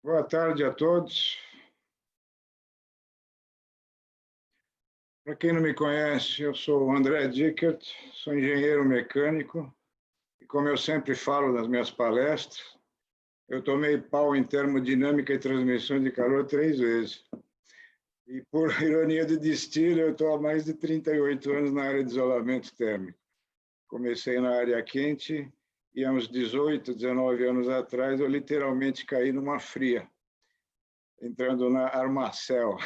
Boa tarde a todos. Para quem não me conhece, eu sou o André Dickert, sou engenheiro mecânico e, como eu sempre falo nas minhas palestras, eu tomei pau em termodinâmica e transmissão de calor 3 vezes. E, por ironia de destino, eu estou há mais de 38 anos na área de isolamento térmico. Comecei na área quente e, há uns 18, 19 anos atrás, eu literalmente caí numa fria, entrando na Armacel,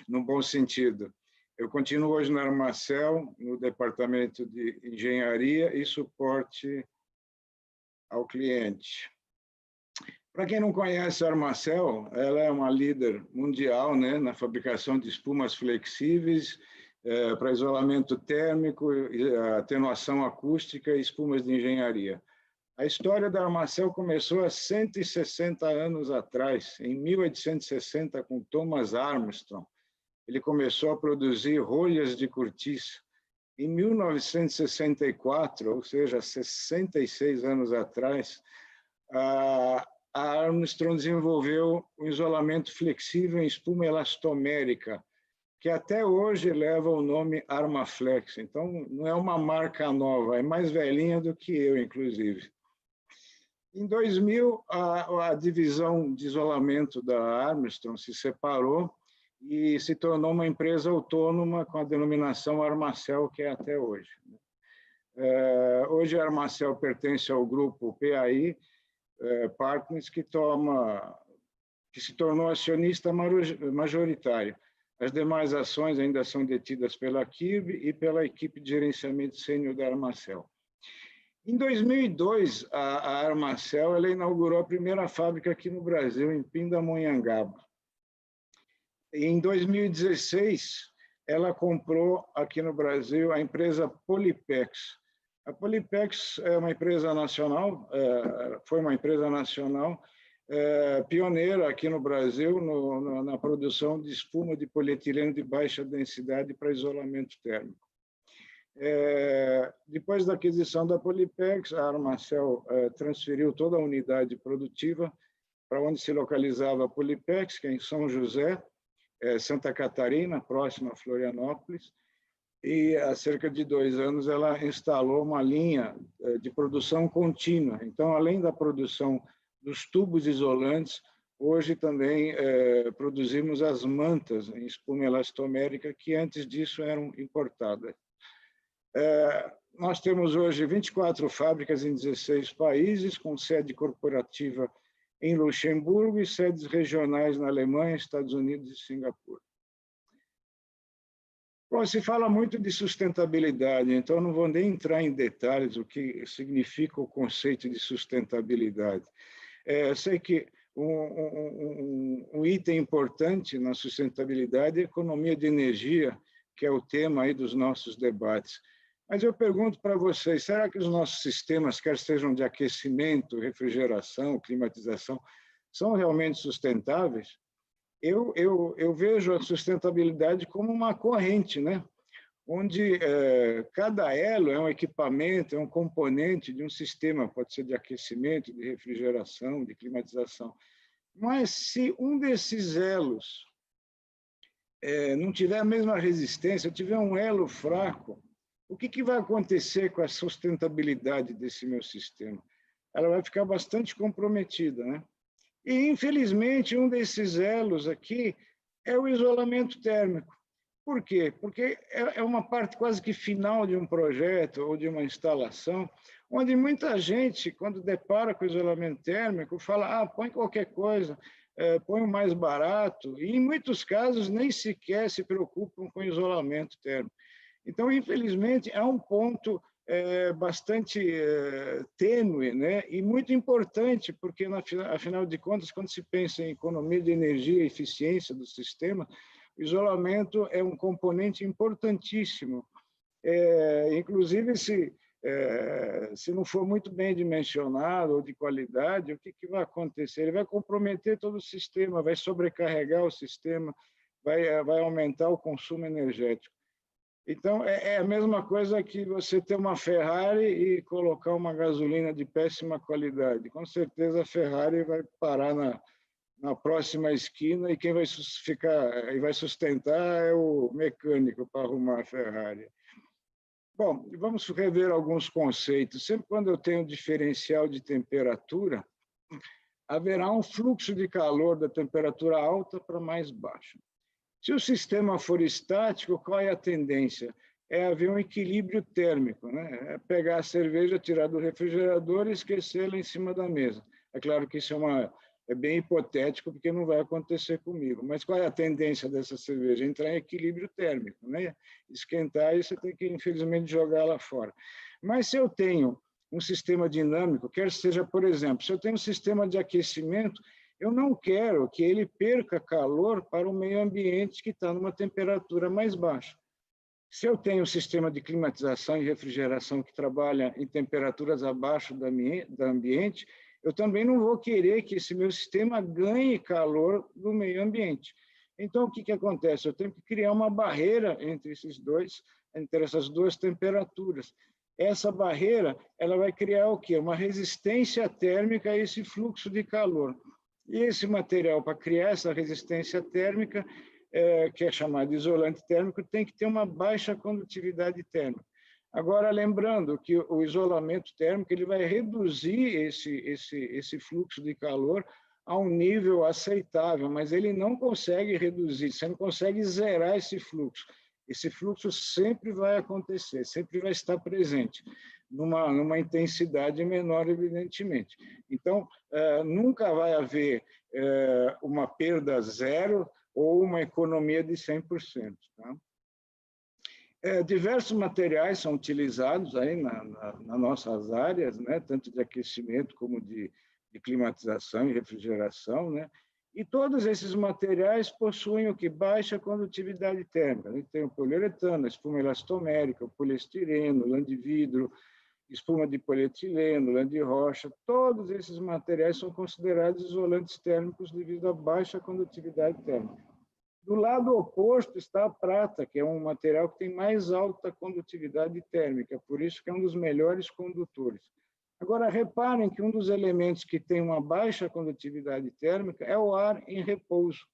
no bom sentido. Eu continuo hoje na Armacel, no departamento de engenharia e suporte ao cliente. Para quem não conhece a Armacel, ela é uma líder mundial, né, na fabricação de espumas flexíveis para isolamento térmico, atenuação acústica e espumas de engenharia. A história da Armacel começou há 160 anos atrás, em 1860, com Thomas Armstrong. Ele começou a produzir rolhas de cortiça. Em 1964, ou seja, 66 anos atrás, a Armstrong desenvolveu um isolamento flexível em espuma elastomérica, que até hoje leva o nome Armaflex. Então, não é uma marca nova, é mais velhinha do que eu, inclusive. Em 2000, a divisão de isolamento da Armstrong se separou e se tornou uma empresa autônoma com a denominação Armacel, que é até hoje. Hoje a Armacel pertence ao grupo PAI Partners, que se tornou acionista majoritário. As demais ações ainda são detidas pela Kirby e pela equipe de gerenciamento sênior da Armacel. Em 2002, a Armacel ela inaugurou a primeira fábrica aqui no Brasil, em Pindamonhangaba. Em 2016, ela comprou aqui no Brasil a empresa Polypex. A Polypex é uma empresa nacional, foi uma empresa nacional pioneira aqui no Brasil na produção de espuma de polietileno de baixa densidade para isolamento térmico. Depois da aquisição da Polypex, a Armacel transferiu toda a unidade produtiva para onde se localizava a Polypex, que é em São José, Santa Catarina, próxima a Florianópolis, e há cerca de 2 anos ela instalou uma linha de produção contínua. Então, além da produção dos tubos isolantes, hoje também produzimos as mantas em espuma elastomérica, que antes disso eram importadas. Nós temos hoje 24 fábricas em 16 países, com sede corporativa em Luxemburgo e sedes regionais na Alemanha, Estados Unidos e Singapura. Bom, se fala muito de sustentabilidade, então não vou nem entrar em detalhes o que significa o conceito de sustentabilidade. Eu sei que um item importante na sustentabilidade é a economia de energia, que é o tema aí dos nossos debates. Mas eu pergunto para vocês, será que os nossos sistemas, quer sejam de aquecimento, refrigeração, climatização, são realmente sustentáveis? Eu vejo a sustentabilidade como uma corrente, né? Onde cada elo é um equipamento, é um componente de um sistema, pode ser de aquecimento, de refrigeração, de climatização. Mas se um desses elos não tiver a mesma resistência, tiver um elo fraco, o que vai acontecer com a sustentabilidade desse meu sistema? Ela vai ficar bastante comprometida, né? E, infelizmente, um desses elos aqui é o isolamento térmico. Por quê? Porque é uma parte quase que final de um projeto ou de uma instalação, onde muita gente, quando depara com o isolamento térmico, fala, põe qualquer coisa, põe o mais barato, e, em muitos casos, nem sequer se preocupam com o isolamento térmico. Então, infelizmente, é um ponto bastante tênue, né? E muito importante, porque, afinal de contas, quando se pensa em economia de energia e eficiência do sistema, o isolamento é um componente importantíssimo. Inclusive, se não for muito bem dimensionado ou de qualidade, o que vai acontecer? Ele vai comprometer todo o sistema, vai sobrecarregar o sistema, vai aumentar o consumo energético. Então, é a mesma coisa que você ter uma Ferrari e colocar uma gasolina de péssima qualidade. Com certeza, a Ferrari vai parar na próxima esquina e quem vai vai sustentar é o mecânico para arrumar a Ferrari. Bom, vamos rever alguns conceitos. Sempre quando eu tenho diferencial de temperatura, haverá um fluxo de calor da temperatura alta para mais baixa. Se o sistema for estático, qual é a tendência? É haver um equilíbrio térmico, né? É pegar a cerveja, tirar do refrigerador e esquecê-la em cima da mesa. É claro que isso é bem hipotético, porque não vai acontecer comigo. Mas qual é a tendência dessa cerveja? Entrar em equilíbrio térmico, né? Esquentar e você tem que, infelizmente, jogá-la fora. Mas se eu tenho um sistema dinâmico, quer seja, por exemplo, se eu tenho um sistema de aquecimento, eu não quero que ele perca calor para o meio ambiente que está numa temperatura mais baixa. Se eu tenho um sistema de climatização e refrigeração que trabalha em temperaturas abaixo do ambiente, eu também não vou querer que esse meu sistema ganhe calor do meio ambiente. Então, o que acontece? Eu tenho que criar uma barreira entre essas duas temperaturas. Essa barreira, ela vai criar o quê? Uma resistência térmica a esse fluxo de calor. E esse material, para criar essa resistência térmica, que é chamado de isolante térmico, tem que ter uma baixa condutividade térmica. Agora, lembrando que o isolamento térmico ele vai reduzir esse fluxo de calor a um nível aceitável, mas ele não consegue reduzir, você não consegue zerar esse fluxo. Esse fluxo sempre vai acontecer, sempre vai estar presente, numa intensidade menor, evidentemente. Então, nunca vai haver uma perda zero ou uma economia de 100%. Tá? Diversos materiais são utilizados aí nas nossas áreas, né? Tanto de aquecimento como de climatização e refrigeração, né? E todos esses materiais possuem o que? Baixa condutividade térmica. A gente tem o poliuretano, a espuma elastomérica, o poliestireno, lã de vidro, espuma de polietileno, lã de rocha. Todos esses materiais são considerados isolantes térmicos devido à baixa condutividade térmica. Do lado oposto está a prata, que é um material que tem mais alta condutividade térmica, por isso que é um dos melhores condutores. Agora, reparem que um dos elementos que tem uma baixa condutividade térmica é o ar em repouso.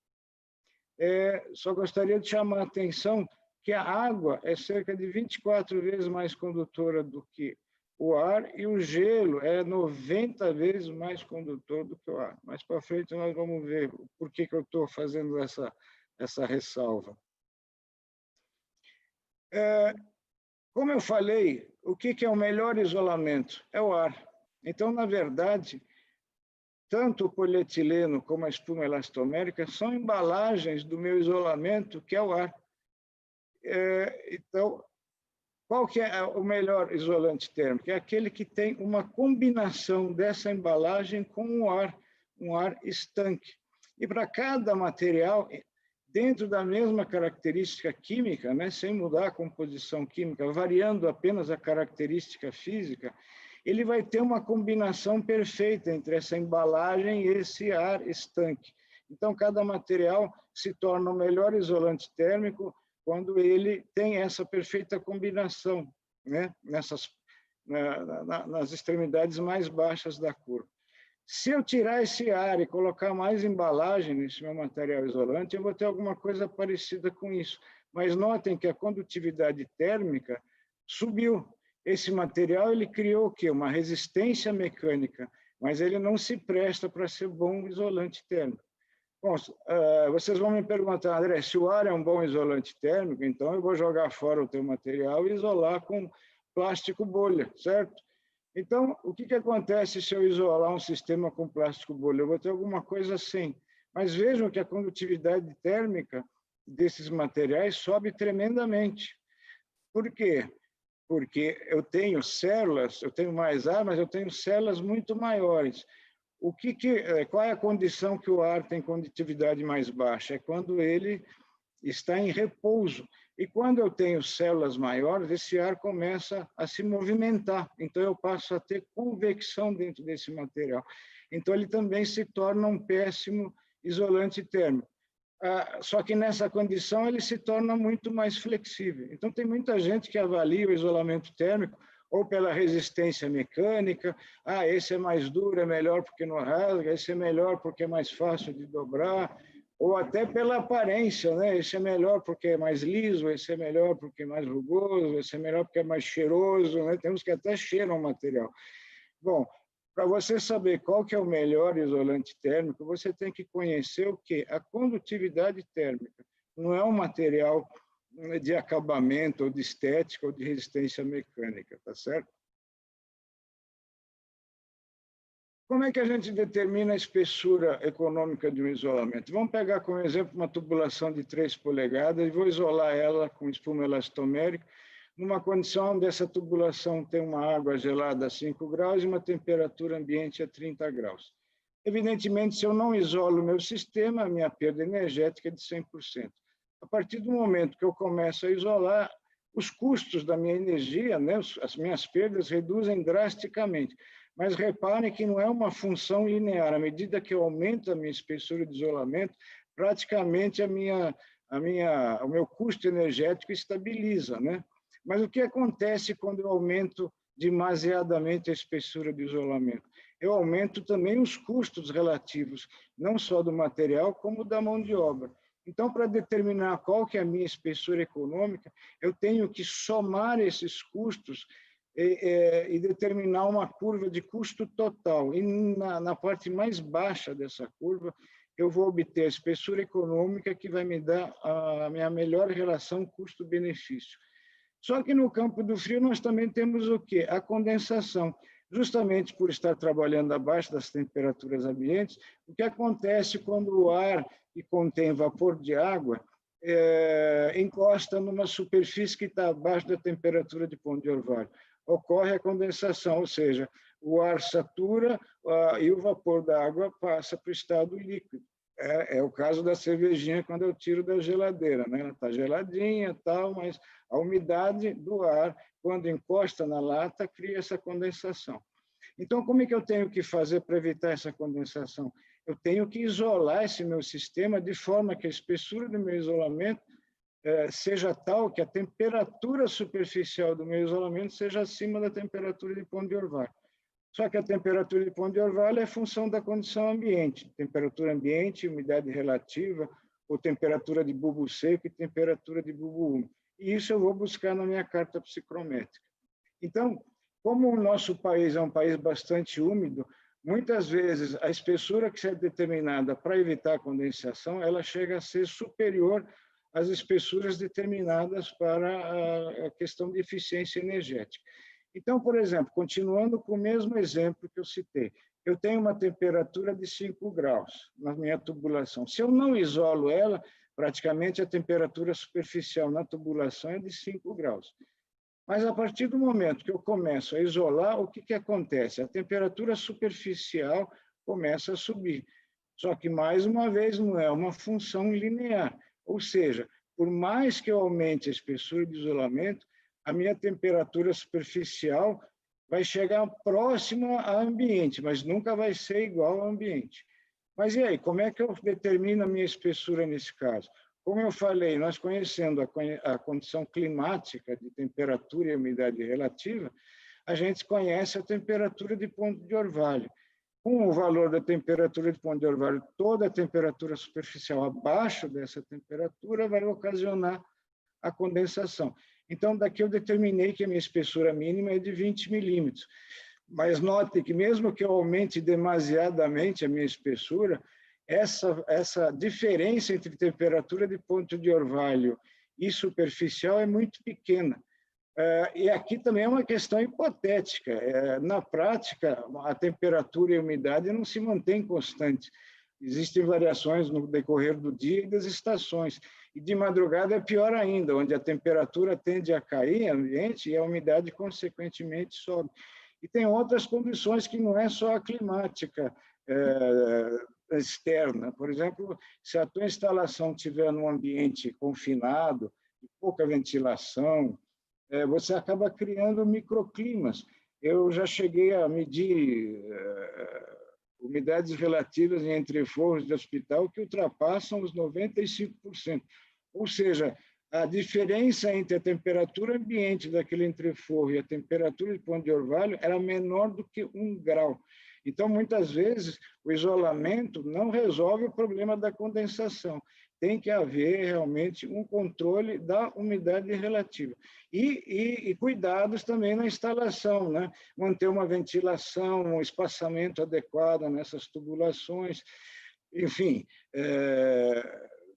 Só gostaria de chamar a atenção que a água é cerca de 24 vezes mais condutora do que o ar e o gelo é 90 vezes mais condutor do que o ar. Mais para frente nós vamos ver por que eu estou fazendo essa ressalva. Como eu falei, o que é o melhor isolamento? É o ar. Então, na verdade, tanto o polietileno como a espuma elastomérica são embalagens do meu isolamento, que é o ar. Então, qual que é o melhor isolante térmico? É aquele que tem uma combinação dessa embalagem com o ar, um ar estanque. E para cada material, dentro da mesma característica química, né, sem mudar a composição química, variando apenas a característica física, ele vai ter uma combinação perfeita entre essa embalagem e esse ar estanque. Então, cada material se torna o melhor isolante térmico quando ele tem essa perfeita combinação, né, nas extremidades mais baixas da curva. Se eu tirar esse ar e colocar mais embalagem nesse meu material isolante, eu vou ter alguma coisa parecida com isso. Mas notem que a condutividade térmica subiu. Esse material ele criou o quê? Uma resistência mecânica, mas ele não se presta para ser bom isolante térmico. Bom, vocês vão me perguntar, André, se o ar é um bom isolante térmico, então eu vou jogar fora o teu material e isolar com plástico bolha, certo? Então, o que acontece se eu isolar um sistema com plástico bolha? Eu vou ter alguma coisa assim. Mas vejam que a condutividade térmica desses materiais sobe tremendamente. Por quê? Porque eu tenho células, eu tenho mais ar, mas eu tenho células muito maiores. Qual é a condição que o ar tem condutividade mais baixa? É quando ele está em repouso. E quando eu tenho células maiores, esse ar começa a se movimentar. Então, eu passo a ter convecção dentro desse material. Então, ele também se torna um péssimo isolante térmico. Só que nessa condição, ele se torna muito mais flexível. Então, tem muita gente que avalia o isolamento térmico ou pela resistência mecânica. Ah, esse é mais duro, é melhor porque não rasga, esse é melhor porque é mais fácil de dobrar, ou até pela aparência, né? Esse é melhor porque é mais liso, esse é melhor porque é mais rugoso, esse é melhor porque é mais cheiroso, né? Temos que até cheiram o material. Bom, para você saber qual que é o melhor isolante térmico, você tem que conhecer o quê? A condutividade térmica. Não é um material de acabamento, ou de estética, ou de resistência mecânica, tá certo? Como é que a gente determina a espessura econômica de um isolamento? Vamos pegar como exemplo uma tubulação de 3 polegadas e vou isolar ela com espuma elastomérica, numa condição onde essa tubulação tem uma água gelada a 5 graus e uma temperatura ambiente a 30 graus. Evidentemente, se eu não isolo o meu sistema, a minha perda energética é de 100%. A partir do momento que eu começo a isolar, os custos da minha energia, né, as minhas perdas reduzem drasticamente. Mas reparem que não é uma função linear. À medida que eu aumento a minha espessura de isolamento, praticamente o meu custo energético estabiliza, né? Mas o que acontece quando eu aumento demasiadamente a espessura de isolamento? Eu aumento também os custos relativos, não só do material, como da mão de obra. Então, para determinar qual que é a minha espessura econômica, eu tenho que somar esses custos e determinar uma curva de custo total. E na parte mais baixa dessa curva, eu vou obter a espessura econômica que vai me dar a minha melhor relação custo-benefício. Só que no campo do frio nós também temos o quê? A condensação. Justamente por estar trabalhando abaixo das temperaturas ambientes, o que acontece quando o ar que contém vapor de água encosta numa superfície que está abaixo da temperatura de ponto de orvalho? Ocorre a condensação, ou seja, o ar satura e o vapor da água passa para o estado líquido. É o caso da cervejinha quando eu tiro da geladeira, né? Ela está geladinha, tal, mas a umidade do ar, quando encosta na lata, cria essa condensação. Então, como é que eu tenho que fazer para evitar essa condensação? Eu tenho que isolar esse meu sistema de forma que a espessura do meu isolamento seja tal que a temperatura superficial do meu isolamento seja acima da temperatura de ponto de orvalho. Só que a temperatura de ponto de orvalho é função da condição ambiente, temperatura ambiente, umidade relativa, ou temperatura de bulbo seco e temperatura de bulbo úmido. E isso eu vou buscar na minha carta psicrométrica. Então, como o nosso país é um país bastante úmido, muitas vezes a espessura que é determinada para evitar a condensação, ela chega a ser superior às espessuras determinadas para a questão de eficiência energética. Então, por exemplo, continuando com o mesmo exemplo que eu citei, eu tenho uma temperatura de 5 graus na minha tubulação. Se eu não isolo ela, praticamente a temperatura superficial na tubulação é de 5 graus. Mas a partir do momento que eu começo a isolar, o que acontece? A temperatura superficial começa a subir. Só que, mais uma vez, não é uma função linear. Ou seja, por mais que eu aumente a espessura de isolamento, a minha temperatura superficial vai chegar próxima ao ambiente, mas nunca vai ser igual ao ambiente. Mas e aí, como é que eu determino a minha espessura nesse caso? Como eu falei, nós conhecendo a condição climática de temperatura e umidade relativa, a gente conhece a temperatura de ponto de orvalho. Com o valor da temperatura de ponto de orvalho, toda a temperatura superficial abaixo dessa temperatura vai ocasionar a condensação. Então, daqui eu determinei que a minha espessura mínima é de 20 milímetros. Mas note que mesmo que eu aumente demasiadamente a minha espessura, essa diferença entre temperatura de ponto de orvalho e superficial é muito pequena. E aqui também é uma questão hipotética. Na prática, a temperatura e a umidade não se mantêm constantes. Existem variações no decorrer do dia e das estações. E de madrugada é pior ainda, onde a temperatura tende a cair no ambiente e a umidade, consequentemente, sobe. E tem outras condições que não é só a climática externa. Por exemplo, se a tua instalação estiver num ambiente confinado, de pouca ventilação, você acaba criando microclimas. Eu já cheguei a medir umidades relativas em entreforros de hospital que ultrapassam os 95%. Ou seja, a diferença entre a temperatura ambiente daquele entreforro e a temperatura de ponto de orvalho era menor do que 1 grau. Então, muitas vezes, o isolamento não resolve o problema da condensação. Tem que haver realmente um controle da umidade relativa. E cuidados também na instalação, né? Manter uma ventilação, um espaçamento adequado nessas tubulações, enfim,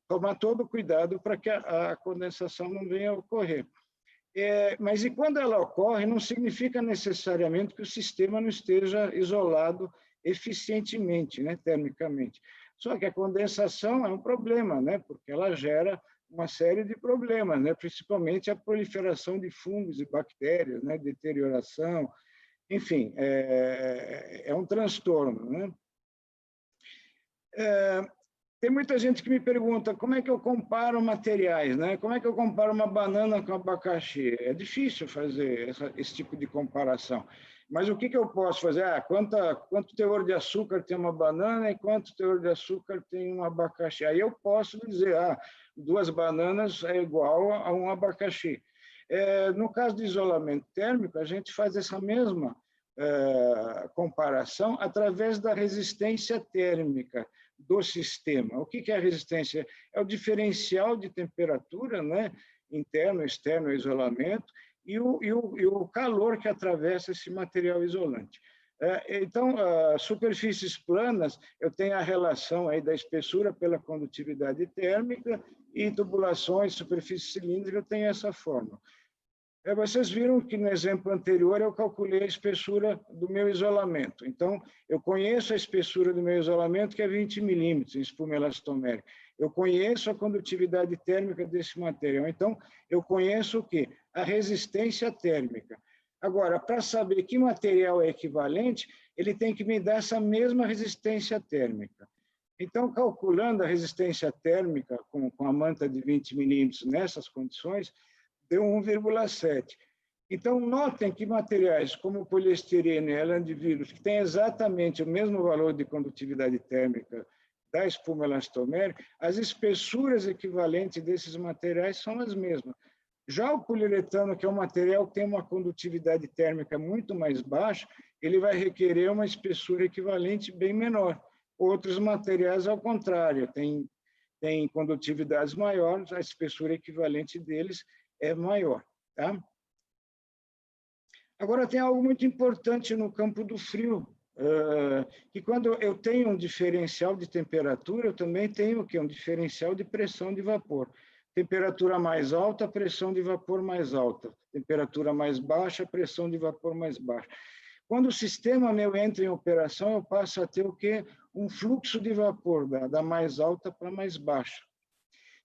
tomar todo o cuidado para que a condensação não venha a ocorrer. Mas e quando ela ocorre, não significa necessariamente que o sistema não esteja isolado eficientemente, né, termicamente. Só que a condensação é um problema, né, porque ela gera uma série de problemas, né, principalmente a proliferação de fungos e bactérias, né, deterioração, enfim, é um transtorno, né? Tem muita gente que me pergunta como é que eu comparo materiais, né? Como é que eu comparo uma banana com abacaxi? É difícil fazer esse tipo de comparação. Mas o que eu posso fazer? Quanto teor de açúcar tem uma banana e quanto teor de açúcar tem um abacaxi? Aí eu posso dizer, 2 bananas é igual a um abacaxi. No caso de isolamento térmico, a gente faz essa mesma comparação através da resistência térmica do sistema. O que é a resistência? É o diferencial de temperatura, né? Interno, externo, isolamento, e o calor que atravessa esse material isolante. Então, superfícies planas, eu tenho a relação aí da espessura pela condutividade térmica e tubulações, superfície cilíndrica, eu tenho essa forma. Vocês viram que no exemplo anterior eu calculei a espessura do meu isolamento. Então, eu conheço a espessura do meu isolamento, que é 20 milímetros em espuma elastomérica. Eu conheço a condutividade térmica desse material. Então, eu conheço o quê? A resistência térmica. Agora, para saber que material é equivalente, ele tem que me dar essa mesma resistência térmica. Então, calculando a resistência térmica com a manta de 20 milímetros nessas condições, deu 1,7. Então, notem que materiais como o poliestireno e a lã de vidro, que têm exatamente o mesmo valor de condutividade térmica da espuma elastomérica, as espessuras equivalentes desses materiais são as mesmas. Já o poliuretano, que é um material que tem uma condutividade térmica muito mais baixa, ele vai requerer uma espessura equivalente bem menor. Outros materiais, ao contrário, têm condutividades maiores, a espessura equivalente deles é maior, tá? Agora, tem algo muito importante no campo do frio, que quando eu tenho um diferencial de temperatura, eu também tenho o quê? Um diferencial de pressão de vapor. Temperatura mais alta, pressão de vapor mais alta. Temperatura mais baixa, pressão de vapor mais baixa. Quando o sistema meu entra em operação, eu passo a ter o quê? Um fluxo de vapor, da mais alta para mais baixa.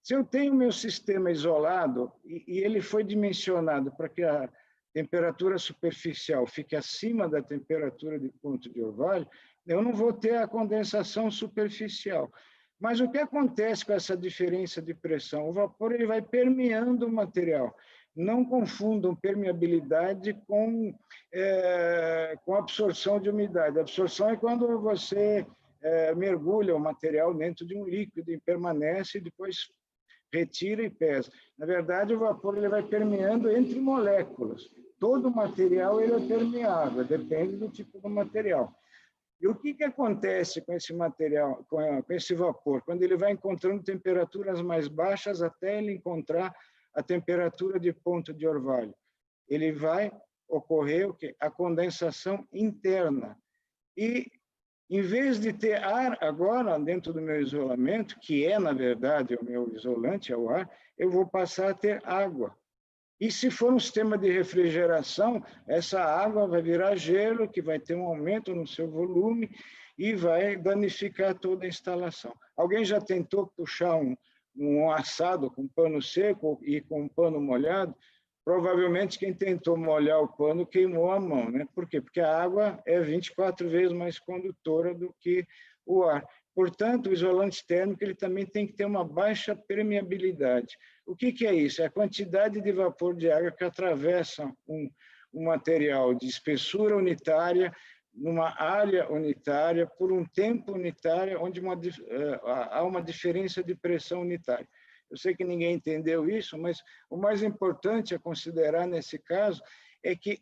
Se eu tenho meu sistema isolado e ele foi dimensionado para que a temperatura superficial fique acima da temperatura de ponto de orvalho, eu não vou ter a condensação superficial. Mas o que acontece com essa diferença de pressão? O vapor ele vai permeando o material. Não confundam permeabilidade com absorção de umidade. A absorção é quando você mergulha o material dentro de um líquido e permanece e depois retira e pesa. Na verdade, o vapor ele vai permeando entre moléculas. Todo material ele é permeável, depende do tipo do material. E o que acontece com esse material, com esse vapor? Quando ele vai encontrando temperaturas mais baixas até ele encontrar a temperatura de ponto de orvalho. Ele vai ocorrer o quê? A condensação interna. E em vez de ter ar agora dentro do meu isolamento, que é, na verdade, o meu isolante, é o ar, eu vou passar a ter água. E se for um sistema de refrigeração, essa água vai virar gelo, que vai ter um aumento no seu volume e vai danificar toda a instalação. Alguém já tentou puxar um assado com pano seco e com um pano molhado? Provavelmente quem tentou molhar o pano queimou a mão, né? Por quê? Porque a água é 24 vezes mais condutora do que o ar. Portanto, o isolante térmico ele também tem que ter uma baixa permeabilidade. O que é isso? É a quantidade de vapor de água que atravessa um material de espessura unitária, numa área unitária, por um tempo unitário, onde há uma diferença de pressão unitária. Eu sei que ninguém entendeu isso, mas o mais importante a considerar nesse caso é que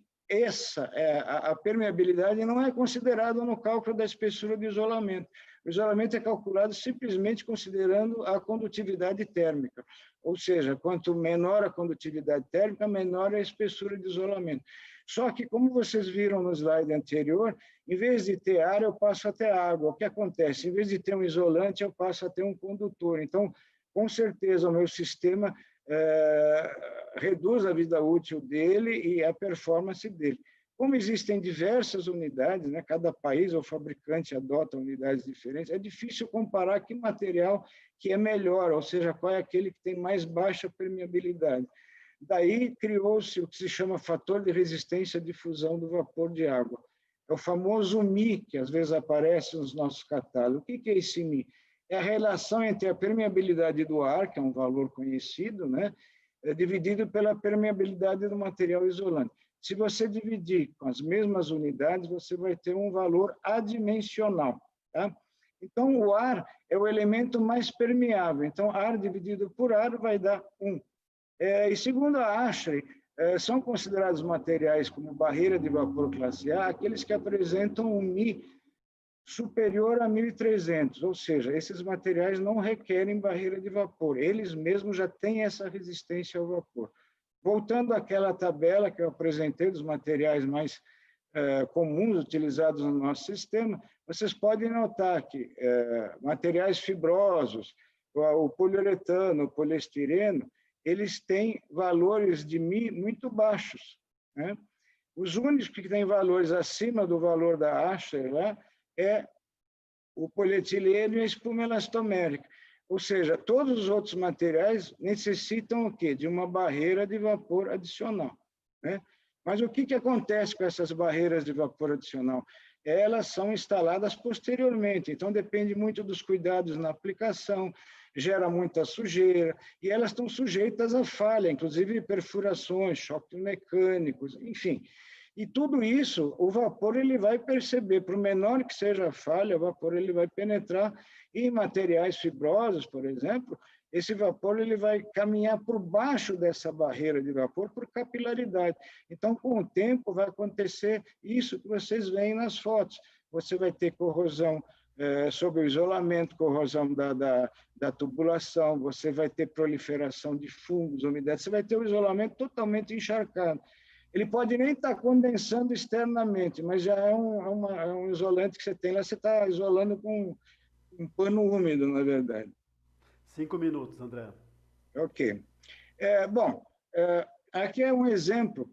a permeabilidade não é considerada no cálculo da espessura de isolamento. O isolamento é calculado simplesmente considerando a condutividade térmica, ou seja, quanto menor a condutividade térmica, menor a espessura de isolamento. Só que, como vocês viram no slide anterior, em vez de ter ar, eu passo a ter água. O que acontece? Em vez de ter um isolante, eu passo a ter um condutor. Então, com certeza, o meu sistema reduz a vida útil dele e a performance dele. Como existem diversas unidades, né, cada país ou fabricante adota unidades diferentes, é difícil comparar que material que é melhor, ou seja, qual é aquele que tem mais baixa permeabilidade. Daí criou-se o que se chama fator de resistência à difusão do vapor de água. É o famoso Mi, que às vezes aparece nos nossos catálogos. O que é esse Mi? É a relação entre a permeabilidade do ar, que é um valor conhecido, né, dividido pela permeabilidade do material isolante. Se você dividir com as mesmas unidades, você vai ter um valor adimensional. Tá? Então, o ar é o elemento mais permeável. Então, ar dividido por ar vai dar 1. E segundo a ASHRAE, são considerados materiais como barreira de vapor classe A aqueles que apresentam um Mi superior a 1.300, ou seja, esses materiais não requerem barreira de vapor, eles mesmos já têm essa resistência ao vapor. Voltando àquela tabela que eu apresentei dos materiais mais comuns utilizados no nosso sistema, vocês podem notar que materiais fibrosos, o poliuretano, o poliestireno, eles têm valores de Mi muito baixos, né? Os únicos que têm valores acima do valor da ASHRAE lá é o polietileno e a espuma elastomérica. Ou seja, todos os outros materiais necessitam o quê? De uma barreira de vapor adicional, né? Mas o que acontece com essas barreiras de vapor adicional? Elas são instaladas posteriormente, então depende muito dos cuidados na aplicação, gera muita sujeira, e elas estão sujeitas a falha, inclusive perfurações, choques mecânicos, enfim. E tudo isso, o vapor ele vai perceber, por menor que seja a falha, o vapor ele vai penetrar em materiais fibrosos, por exemplo, esse vapor ele vai caminhar por baixo dessa barreira de vapor por capilaridade. Então, com o tempo, vai acontecer isso que vocês veem nas fotos. Você vai ter corrosão sobre o isolamento, corrosão da tubulação, você vai ter proliferação de fungos, umidade, você vai ter o isolamento totalmente encharcado. Ele pode nem estar condensando externamente, mas já é um isolante que você tem lá, você está isolando com um pano úmido, na verdade. 5 minutos, André. Ok. Bom, aqui é um exemplo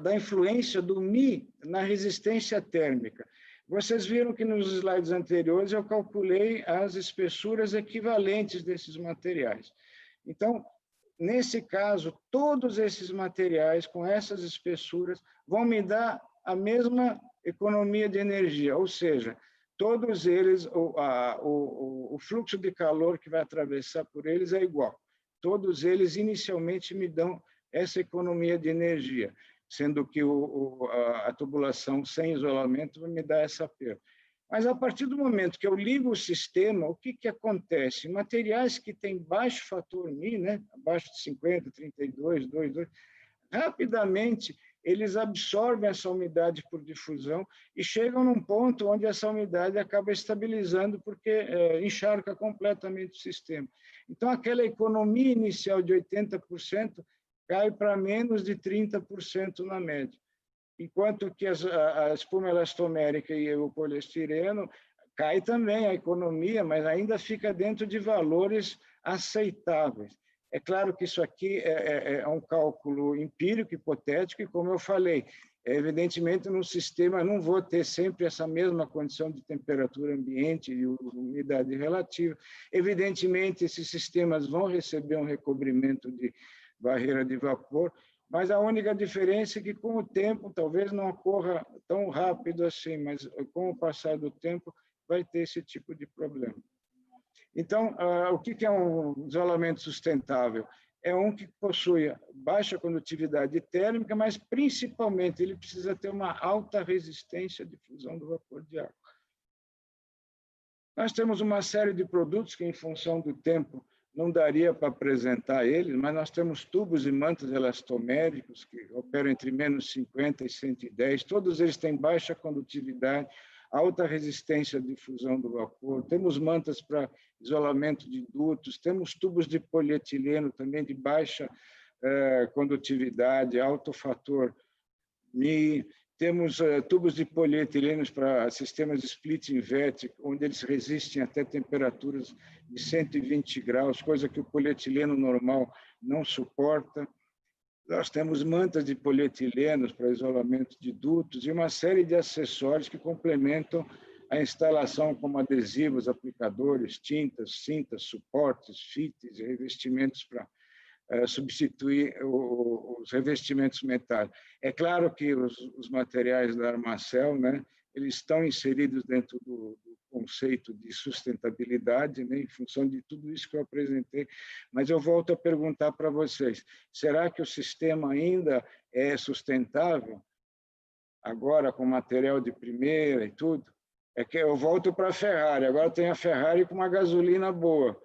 da influência do Mi na resistência térmica. Vocês viram que nos slides anteriores eu calculei as espessuras equivalentes desses materiais. Então, nesse caso, todos esses materiais com essas espessuras vão me dar a mesma economia de energia, ou seja, todos eles, o fluxo de calor que vai atravessar por eles é igual. Todos eles inicialmente me dão essa economia de energia, sendo que a tubulação sem isolamento vai me dar essa perda. Mas, a partir do momento que eu ligo o sistema, o que acontece? Materiais que têm baixo fator Mi, né, abaixo de 50, 32, 22, rapidamente eles absorvem essa umidade por difusão e chegam num ponto onde essa umidade acaba estabilizando porque encharca completamente o sistema. Então, aquela economia inicial de 80% cai para menos de 30% na média. Enquanto que a espuma elastomérica e o poliestireno cai também a economia, mas ainda fica dentro de valores aceitáveis. É claro que isso aqui é um cálculo empírico, hipotético, e como eu falei, evidentemente no sistema eu não vou ter sempre essa mesma condição de temperatura ambiente e umidade relativa. Evidentemente, esses sistemas vão receber um recobrimento de barreira de vapor, mas a única diferença é que, com o tempo, talvez não ocorra tão rápido assim, mas com o passar do tempo, vai ter esse tipo de problema. Então, o que é um isolamento sustentável? É um que possui baixa condutividade térmica, mas, principalmente, ele precisa ter uma alta resistência à difusão do vapor de água. Nós temos uma série de produtos que, em função do tempo, não daria para apresentar eles, mas nós temos tubos e mantas elastoméricos que operam entre menos 50 e 110, todos eles têm baixa condutividade, alta resistência à difusão do vapor, temos mantas para isolamento de dutos, temos tubos de polietileno também de baixa condutividade, alto fator Mi, temos tubos de polietilenos para sistemas de split invert, onde eles resistem até temperaturas de 120 graus, coisa que o polietileno normal não suporta. Nós temos mantas de polietilenos para isolamento de dutos e uma série de acessórios que complementam a instalação, como adesivos, aplicadores, tintas, cintas, suportes, fites e revestimentos para substituir os revestimentos metálicos. É claro que os materiais da Armacel, né, eles estão inseridos dentro do conceito de sustentabilidade, né, em função de tudo isso que eu apresentei, mas eu volto a perguntar para vocês, será que o sistema ainda é sustentável? Agora, com material de primeira e tudo? É que eu volto para a Ferrari, agora tem a Ferrari com uma gasolina boa.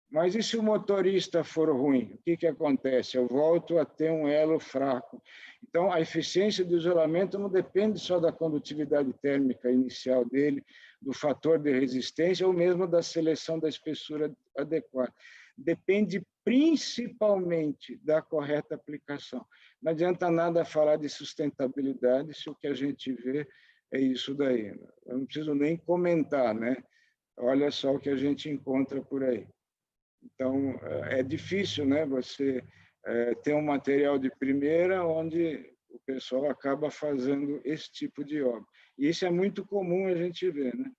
Mas e se o motorista for ruim? O que acontece? Eu volto a ter um elo fraco. Então, a eficiência do isolamento não depende só da condutividade térmica inicial dele, do fator de resistência ou mesmo da seleção da espessura adequada. Depende principalmente da correta aplicação. Não adianta nada falar de sustentabilidade se o que a gente vê é isso daí. Eu não preciso nem comentar, né? Olha só o que a gente encontra por aí. Então, é difícil, né, você ter um material de primeira onde o pessoal acaba fazendo esse tipo de obra. E isso é muito comum a gente ver, né?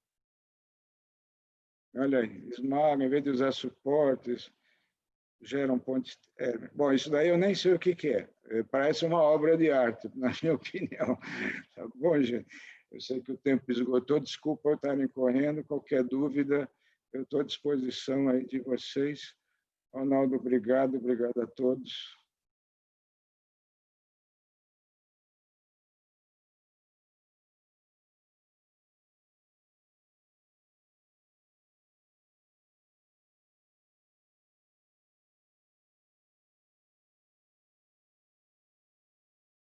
Olha aí, esmaga, em vez de usar suportes, geram pontes térmicas. Bom, isso daí eu nem sei o que é. Parece uma obra de arte, na minha opinião. Tá bom, gente? Eu sei que o tempo esgotou, desculpa eu estar correndo, qualquer dúvida, eu estou à disposição aí de vocês. Ronaldo, obrigado a todos.